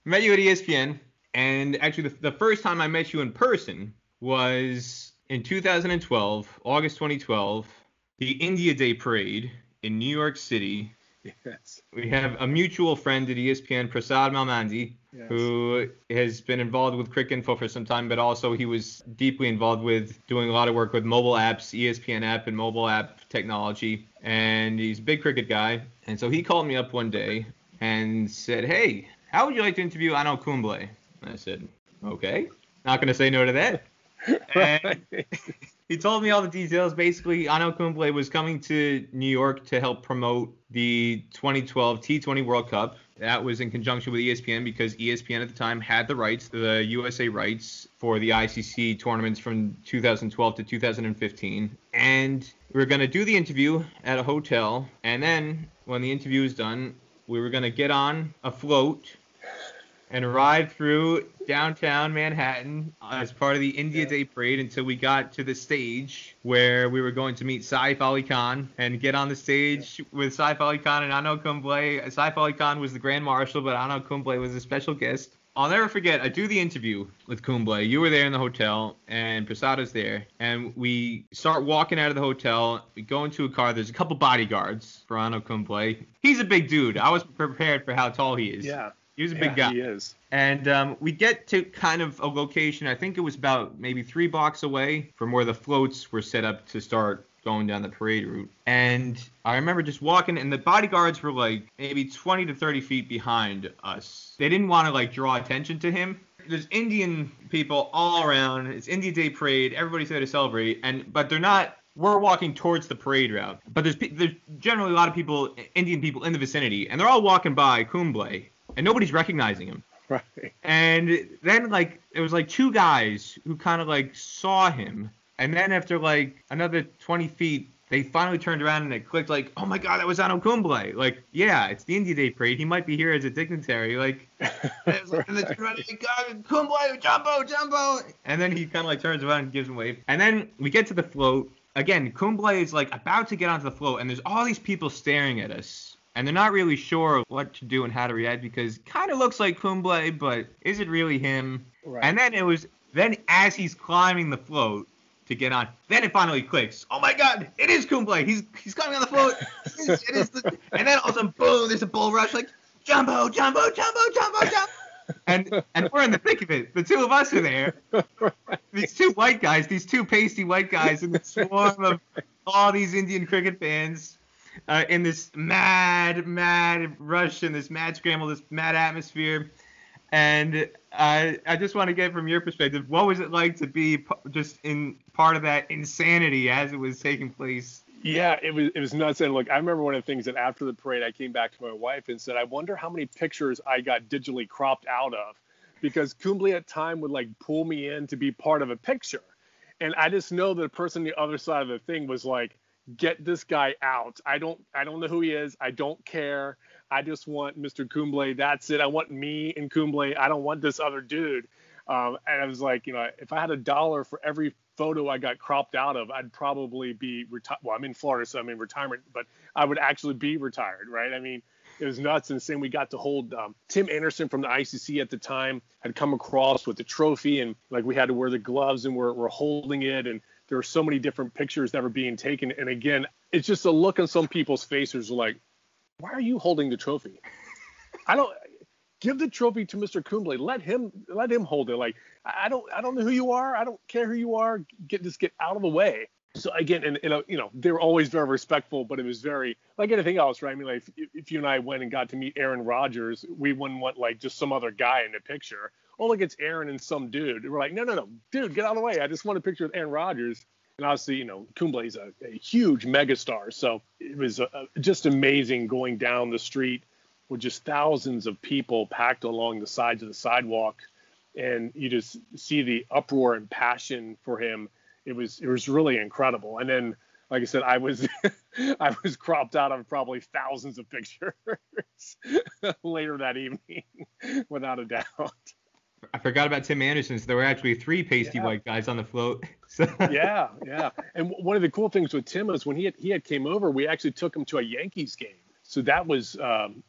met you at ESPN, and actually the first time I met you in person was in 2012, August 2012, the India Day Parade in New York City. Yes. We have a mutual friend at ESPN, Prasad Malmandi, Yes. who has been involved with Cricinfo for some time, but also he was deeply involved with doing a lot of work with mobile apps, ESPN app and mobile app technology. And he's a big cricket guy. And so he called me up one day and said, "Hey, how would you like to interview Anil Kumble?" And I said, "Okay, not going to say no to that." And he told me all the details. Basically, Anil Kumble was coming to New York to help promote the 2012 T20 World Cup. That was in conjunction with ESPN because ESPN at the time had the rights, the USA rights for the ICC tournaments from 2012 to 2015. And we were going to do the interview at a hotel. And then when the interview was done, we were going to get on a float and ride through downtown Manhattan as part of the India Day Parade until we got to the stage where we were going to meet Saif Ali Khan and get on the stage with Saif Ali Khan and Anil Kumble. Saif Ali Khan was the Grand Marshal, but Anil Kumble was a special guest. I'll never forget, I do the interview with Kumble. You were there in the hotel, and Prasad was there. And we start walking out of the hotel. We go into a car. There's a couple bodyguards for Anil Kumble. He's a big dude. I was prepared for how tall he is. Yeah. He was a big guy. He is. And we get to kind of a location, I think it was about maybe 3 blocks away from where the floats were set up to start going down the parade route. And I remember just walking, and the bodyguards were like maybe 20 to 30 feet behind us. They didn't want to like draw attention to him. There's Indian people all around. It's India Day Parade. Everybody's there to celebrate. But they're not. We're walking towards the parade route. But there's generally a lot of people, Indian people in the vicinity, and they're all walking by Kumble. And nobody's recognizing him. Right. And then, like, it was like 2 guys who kind of, like, saw him. And then after, like, another 20 feet, they finally turned around and it clicked, like, "Oh, my God, that was Anil Kumble." Like, yeah, it's the India Day Parade. He might be here as a dignitary. Like, and it was like, and they turned around and like, "God, Kumble, Jumbo." And then he kind of, like, turns around and gives him a wave. And then we get to the float. Again, Kumble is, like, about to get onto the float. And there's all these people staring at us. And they're not really sure what to do and how to react because it kind of looks like Kumble, but is it really him? Right. And then as he's climbing the float to get on, then it finally clicks. "Oh my God, it is Kumble. He's climbing on the float. It is and then all of a sudden, boom, there's a bull rush like, Jumbo. And we're in the thick of it. The 2 of us are there. These 2 white guys, these 2 pasty white guys in the swarm of all these Indian cricket fans. In this mad rush and this mad scramble, this mad atmosphere. And I just want to get from your perspective, what was it like to be just in part of that insanity as it was taking place? Yeah, it was nuts. And look, I remember one of the things that after the parade, I came back to my wife and said, I wonder how many pictures I got digitally cropped out of, because Kumble at time would like pull me in to be part of a picture. And I just know that the person on the other side of the thing was like, "Get this guy out. I don't know who he is. I don't care. I just want Mr. Kumble. That's it. I want me and Kumble. I don't want this other dude." And I was like, if I had $1 for every photo I got cropped out of, I'd probably be retired. Well, I'm in Florida, so I'm in retirement, but I would actually be retired, right? I mean, it was nuts. And saying we got to hold Tim Anderson from the ICC at the time had come across with the trophy, and like we had to wear the gloves and we're holding it, and there were so many different pictures that were being taken. And again, it's just a look on some people's faces like, "Why are you holding the trophy? Give the trophy to Mr. Kumble. Let him hold it. Like, I don't know who you are. I don't care who you are. Get out of the way." So again, and they were always very respectful, but it was very like anything else, right? I mean, like if you and I went and got to meet Aaron Rodgers, we wouldn't want like just some other guy in the picture. Oh, look, it's Aaron and some dude. We're like, no, dude, get out of the way. I just want a picture with Aaron Rodgers. And obviously, Kumble is a huge megastar. So it was just amazing going down the street with just thousands of people packed along the sides of the sidewalk. And you just see the uproar and passion for him. It was really incredible. And then, like I said, I was cropped out of probably thousands of pictures later that evening, without a doubt. I forgot about Tim Anderson. So there were actually 3 pasty white guys on the float. So. Yeah. And one of the cool things with Tim is when he had came over, we actually took him to a Yankees game. So that was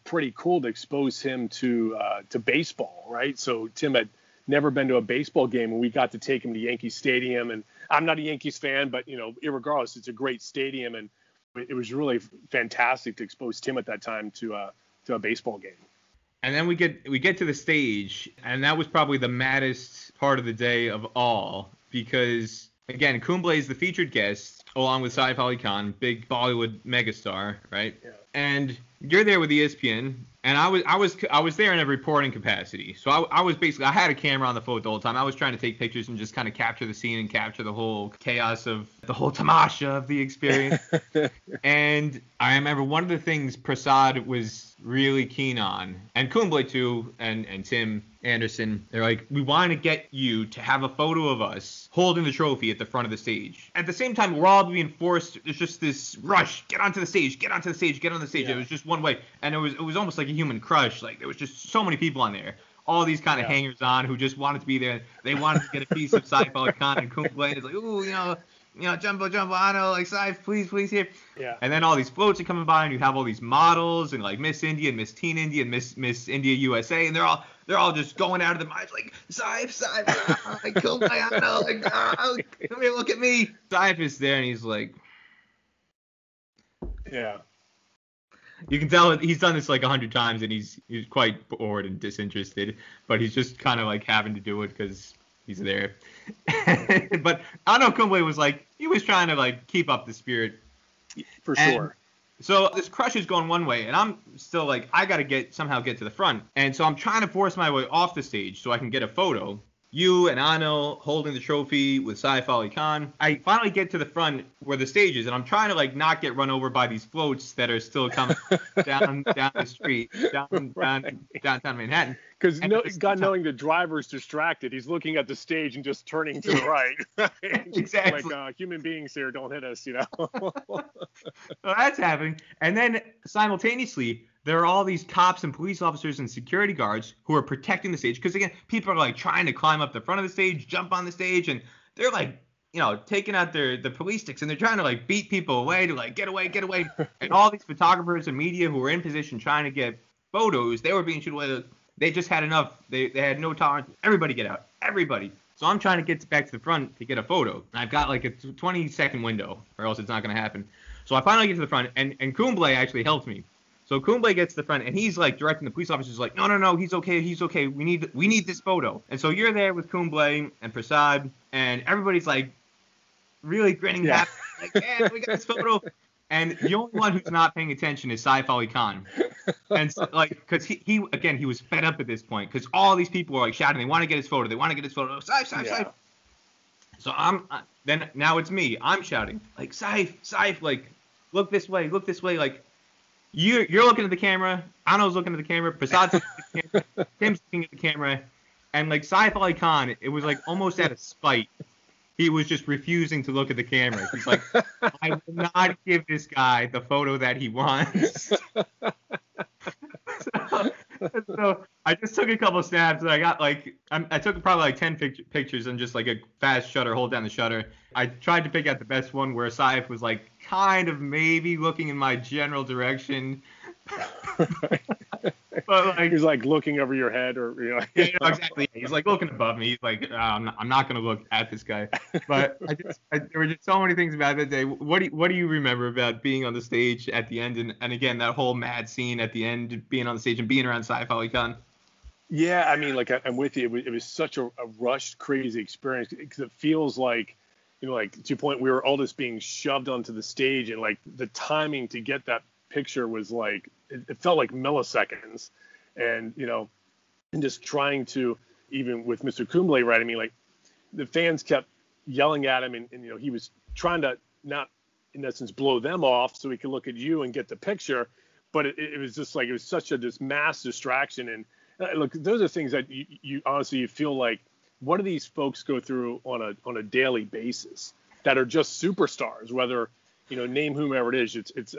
pretty cool to expose him to baseball, right? So Tim had never been to a baseball game, and we got to take him to Yankee Stadium. And I'm not a Yankees fan, but irregardless, it's a great stadium, and it was really fantastic to expose Tim at that time to a baseball game. And then we get to the stage, and that was probably the maddest part of the day of all, because again, Kumble is the featured guest along with Saif Ali Khan, big Bollywood megastar, right? Yeah. And you're there with ESPN, and I was there in a reporting capacity. So I was basically, I had a camera on the float the whole time. I was trying to take pictures and just kind of capture the scene and capture the whole chaos of the whole tamasha of the experience. And I remember one of the things Prasad was really keen on, and Kumble too, and Tim Anderson, they're like, we want to get you to have a photo of us holding the trophy at the front of the stage. At the same time, we're all being forced, there's just this rush, get onto the stage, get onto the stage, get on the stage. Yeah. It was just one way, and it was almost like a human crush. Like, there was just so many people on there, all these kind of hangers on who just wanted to be there. They wanted to get a piece of Saif Ali Khan and Kumble, and it's like, ooh, Jumbo, I know, like, Saif, please here. Yeah. And then all these floats are coming by, and you have all these models, and like Miss India and Miss Teen India and Miss India USA, and they're all just going out of the minds like, Saif, like, Kumble, I know, like, come here, look at me. Saif is there, and he's like, yeah. You can tell he's done this like 100 times, and he's quite bored and disinterested, but he's just kind of like having to do it because he's there. But Anil Kumble was like, he was trying to like keep up the spirit. For sure. So this crush is going one way, and I'm still like, I got to somehow get to the front. And so I'm trying to force my way off the stage so I can get a photo. You and Anil holding the trophy with Saif Ali Khan. I finally get to the front where the stage is, and I'm trying to like not get run over by these floats that are still coming down the street, downtown Manhattan. Because knowing the driver's distracted, he's looking at the stage and just turning to the right. Exactly. Like, human beings here, don't hit us, So that's happening. And then simultaneously, there are all these cops and police officers and security guards who are protecting the stage. Because, again, people are, like, trying to climb up the front of the stage, jump on the stage, and they're, like, taking out the police sticks, and they're trying to, like, beat people away to, like, get away. And all these photographers and media who were in position trying to get photos, they were being shooed away. They just had enough. They had no tolerance. Everybody get out. Everybody. So I'm trying to get back to the front to get a photo. I've got, like, a 20-second window, or else it's not going to happen. So I finally get to the front, and Kumble actually helped me. So Kumble gets to the front, and he's like directing the police officers, like, no, he's okay. We need this photo. And so you're there with Kumble and Prasad, and everybody's like really grinning, happy, like, yeah, we got this photo. And the only one who's not paying attention is Saif Ali Khan. And so, like, because he was fed up at this point, because all these people were like shouting, they want to get his photo, Saif. So now it's me. I'm shouting, like, Saif, like, look this way, like. You're looking at the camera. Anil's looking at the camera. Prasad's looking at the camera. Tim's looking at the camera. And, like, Saif Ali Khan, it was, like, almost out of spite. He was just refusing to look at the camera. He's like, I will not give this guy the photo that he wants. So I just took a couple of snaps, and I got, like, I took probably, like, 10 pictures and just, like, a fast shutter, hold down the shutter. I tried to pick out the best one where Saif was, like, kind of maybe looking in my general direction. But, like, he's like looking over your head, or yeah, exactly. He's like looking above me. He's like, I'm not going to look at this guy. But there were just so many things about that day. What do you remember about being on the stage at the end, and again that whole mad scene at the end, being on the stage and being around Saif Ali Khan? Yeah, I mean, like, I'm with you. It was such a rushed, crazy experience, because it feels like, like, to your point, we were all just being shoved onto the stage, and like the timing to get that picture was like, it felt like milliseconds, and and just trying to, even with Mr. Kumble, right? I mean, like, the fans kept yelling at him, and he was trying to not, in essence, blow them off so he could look at you and get the picture, but it was just like, it was such a this mass distraction. And look, those are things that you honestly, you feel like, what do these folks go through on a daily basis that are just superstars, whether, name whomever it is, it's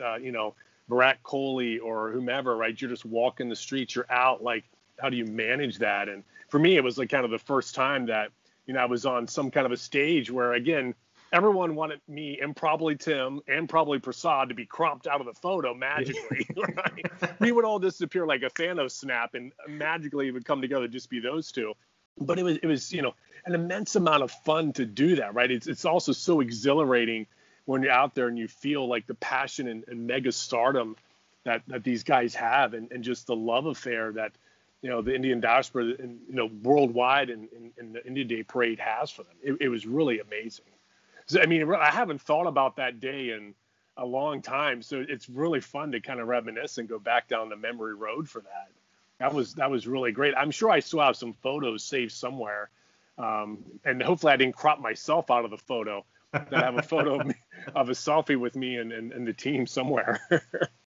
Virat Kohli or whomever, right? You're just walking the streets, you're out, like, how do you manage that? And for me, it was like kind of the first time that, I was on some kind of a stage where, again, everyone wanted me and probably Tim and probably Prasad to be cropped out of the photo magically. Right? We would all disappear like a Thanos snap, and magically it would come together just be those two. But it was an immense amount of fun to do that, right? It's also so exhilarating when you're out there and you feel like the passion and mega stardom that these guys have, and just the love affair that the Indian diaspora and worldwide and the India Day Parade has for them. It was really amazing. So, I mean, I haven't thought about that day in a long time, so it's really fun to kind of reminisce and go back down the memory road for that. That was really great. I'm sure I still have some photos saved somewhere, and hopefully I didn't crop myself out of the photo. That I have a photo of a selfie with me and the team somewhere.